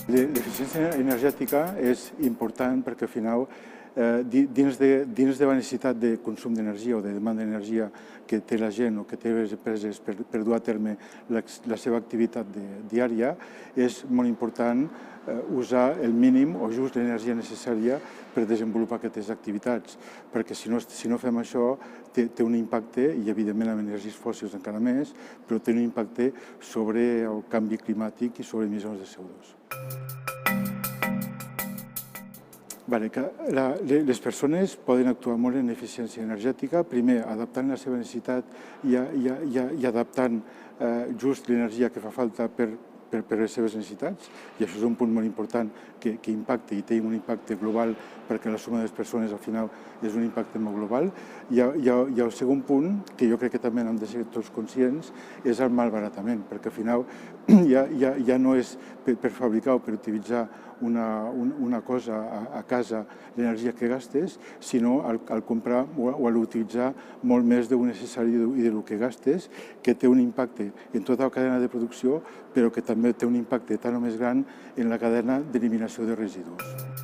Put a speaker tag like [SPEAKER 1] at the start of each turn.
[SPEAKER 1] L'eficiència energètica és important perquè al final dins de la necessitat de consum d'energia o de demanda d'energia que té la gent o que té les empreses per dur a terme la seva activitat diària, és molt important usar el mínim o just l'energia necessària per desenvolupar aquestes activitats, perquè si no fem això té un impacte, i evidentment amb energies fòssils encara més, però té un impacte sobre el canvi climàtic i sobre emissions de CO2. Les persones poden actuar molt en eficiència energètica, primer adaptant la seva necessitat i adaptant just l'energia que fa falta per les seves necessitats, i això és un punt molt important que impacta i té un impacte global perquè la suma de les persones al final és un impacte molt global. I el segon punt, que jo crec que també hem de ser tots conscients, és el malbaratament, perquè al final ja no és per fabricar o per utilitzar una cosa a casa l'energia que gastes, sinó al comprar o a l'utilitzar molt més del necessari i del que gastes, que té un impacte en tota la cadena de producció, però que també té un impacte tan o més gran en la cadena d'eliminació de residus.